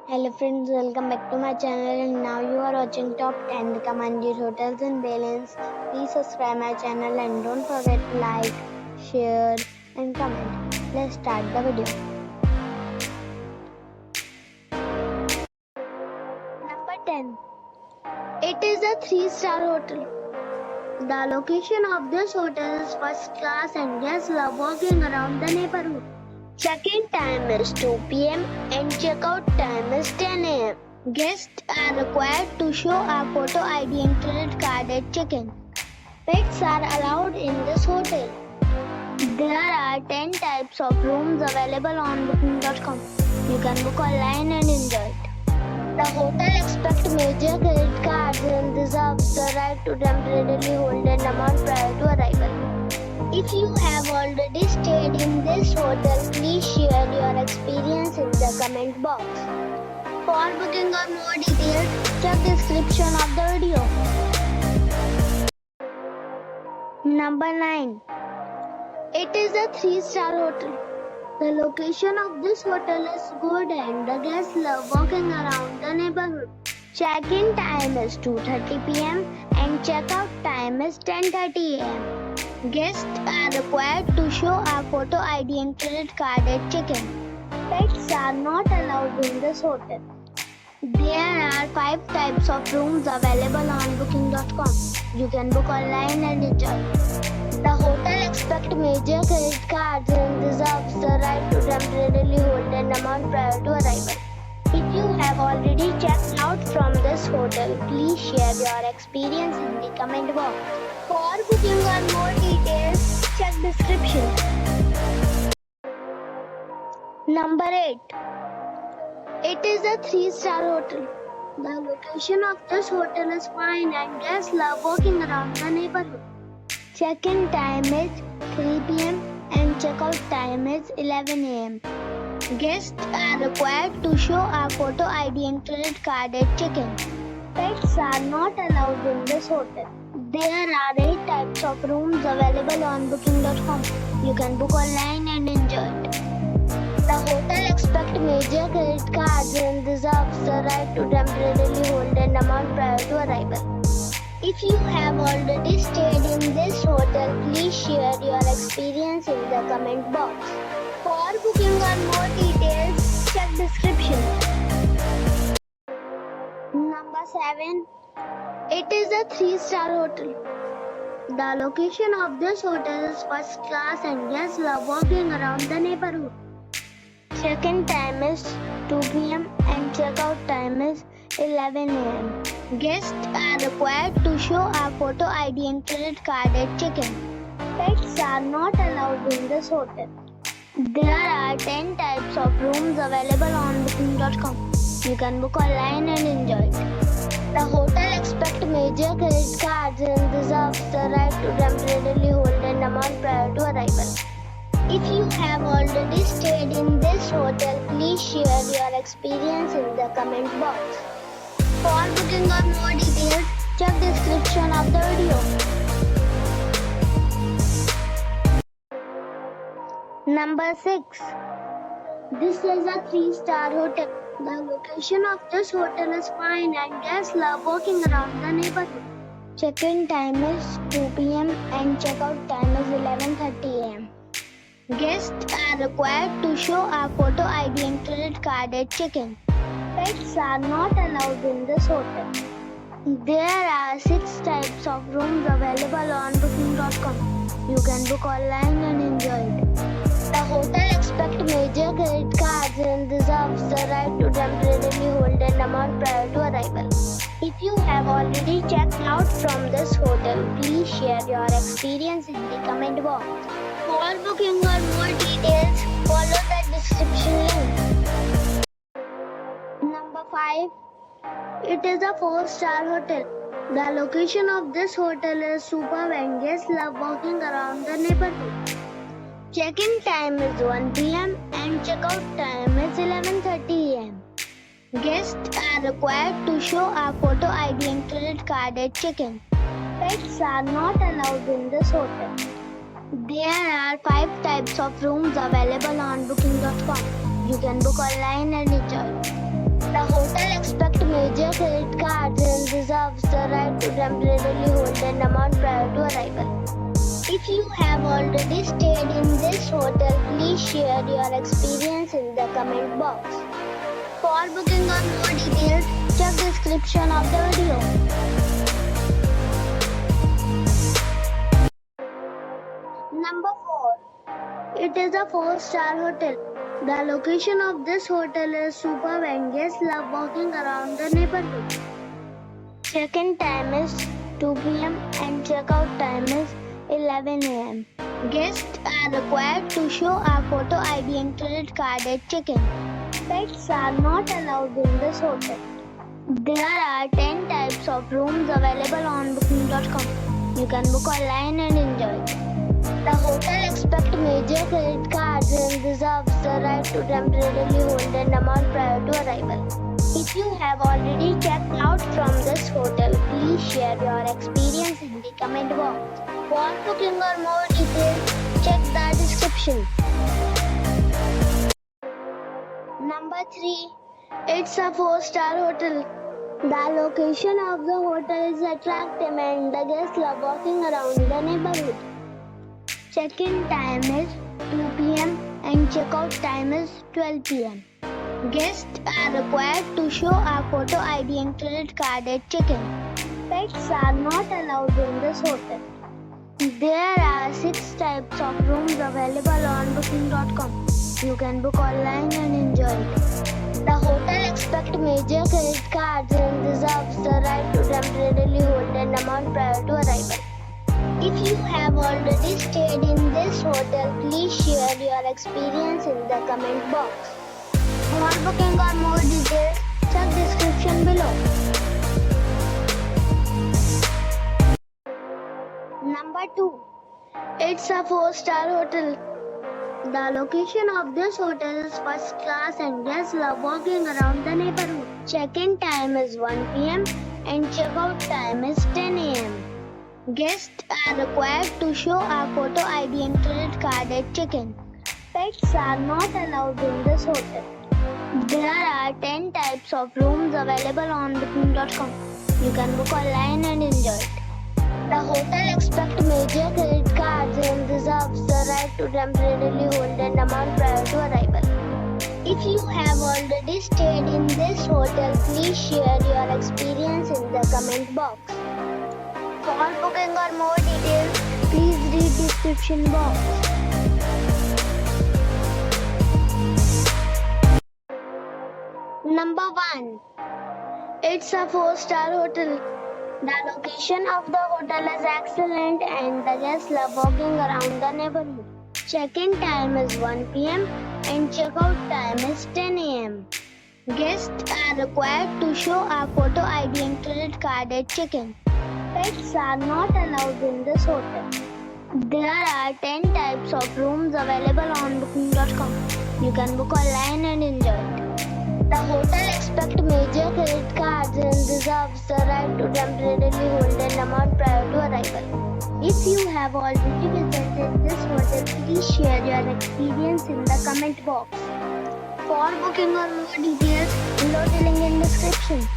Hello friends, welcome back to my channel and now you are watching top 10 recommended hotels in Blanes. Please subscribe my channel and don't forget to like, share and comment. Let's start the video. Number 10. It is a 3-star hotel. The location of this hotel is first class and guests love walking around the neighborhood. Check-in time is 2 p.m. and check-out time is 10 a.m. Guests are required to show a photo ID and credit card at check-in. Pets are allowed in this hotel. There are 10 types of rooms available on booking.com. You can book online and enjoy it. The hotel expects major credit cards and reserves the right to temporarily hold an amount prior to arrival. If you have already stayed in this hotel, please share your experience in the comment box. For booking or more details, check description of the video. Number 9. It is a 3-star hotel. The location of this hotel is good and the guests love walking around the neighborhood. Check-in time is 2:30 p.m. and check-out time is 10:30 a.m. Guests are required to show a photo ID and credit card at check-in. Pets are not allowed in this hotel. There are 5 types of rooms available on booking.com. You can book online and enjoy. The hotel expects major credit cards and reserves the right to temporarily hold an amount prior to arrival. If you have already checked out from this hotel, please share your experience in the comment box. For booking or more details, check description. Number 8. It is a 3-star hotel. The location of this hotel is fine and guests love walking around the neighborhood. Check-in time is 3 p.m. and check-out time is 11 a.m. Guests are required to show a photo ID and credit card at check-in. Pets are not allowed in this hotel. There are 8 types of rooms available on booking.com. You can book online and enjoy it. The hotel expects major credit cards and reserves the right to temporarily hold an amount prior to arrival. If you have already stayed in this hotel, please share your experience in the comment box. For booking or more details, check description. Number 7. It is a 3-star hotel. The location of this hotel is first class and guests love walking around the neighborhood. Check-in time is 2 p.m. and check-out time is 11 a.m. Guests are required to show a photo ID and credit card at check-in. Pets are not allowed in this hotel. There are 10 types of rooms available on booking.com. You can book online and enjoy it. The hotel expects major credit cards and reserves the right to temporarily hold an amount prior to arrival. If you have already stayed in this hotel, please share your experience in the comment box. For booking or more details, check description of the video. Number 6. This is a 3-star hotel. The location of this hotel is fine and guests love walking around the neighborhood. Check-in time is 2 p.m. and check-out time is 11:30 a.m. Guests are required to show a photo ID and credit card at check-in. Pets are not allowed in this hotel. There are 6 types of rooms available on booking.com. You can book online and enjoy it. The hotel expects major credit cards and reserves the right to temporarily hold an amount prior to arrival. If you have already checked out from this hotel, please share your experience in the comment box. For booking or more details, follow the description link. Number 5. It is a 4-star hotel. The location of this hotel is superb and guests love walking around the neighborhood. Check-in time is 1 p.m. and check-out time is 11:30 a.m. Guests are required to show a photo ID and credit card at check-in. Pets are not allowed in this hotel. There are 5 types of rooms available on booking.com. You can book online and enjoy. The hotel expects major credit cards and reserves the right to temporarily hold an amount prior to arrival. If you have already stayed in this hotel, please share your experience in the comment box. For booking or more details, check the description of the video. Number 4. It is a 4-star hotel. The location of this hotel is superb and guests love walking around the neighborhood. Check-in time is 2 p.m. and check-out time is 11 a.m. Guests are required to show a photo ID and credit card at check-in. Pets are not allowed in this hotel. There are 10 types of rooms available on booking.com. You can book online and enjoy it. The hotel expects major credit cards and reserves the right to temporarily hold an amount prior to arrival. If you have already checked out from this hotel, please share your experience in the comment box. For booking or more details, check the description. Number 3. It's a 4-star hotel. The location of the hotel is attractive and the guests love walking around the neighborhood. Check-in time is 2 p.m. and check-out time is 12 p.m. Guests are required to show a photo ID and credit card at check-in. Pets are not allowed in this hotel. There are 6 types of rooms available on booking.com. You can book online and enjoy it. The hotel expects major credit cards and reserves the right to temporarily hold an amount prior to arrival. If you have already stayed in this hotel, please share your experience in the comment box. For booking or more details, check description below. Number 2. It's a 4-star hotel. The location of this hotel is first class and guests love walking around the neighborhood. Check-in time is 1 p.m. and check-out time is 10 a.m. Guests are required to show a photo ID and credit card at check-in. Pets are not allowed in this hotel. There are 10 types of rooms available on booking.com. You can book online and enjoy it. The hotel expects major credit cards and reserves the right to temporarily hold an amount prior to arrival. If you have already stayed in this hotel, please share your experience in the comment box. For booking or more details, please read description box. Number 1. It's a 4-star hotel. The location of the hotel is excellent and the guests love walking around the neighborhood. Check-in time is 1 p.m. and check-out time is 10 a.m. Guests are required to show a photo ID and credit card at check-in. Pets are not allowed in this hotel. There are 10 types of rooms available on booking.com. You can book online and enjoy it. The hotel expects major credit cards and reserves the right to temporarily hold an amount prior to arrival. If you have already visited this hotel, please share your experience in the comment box. For booking or more details, below the link in description.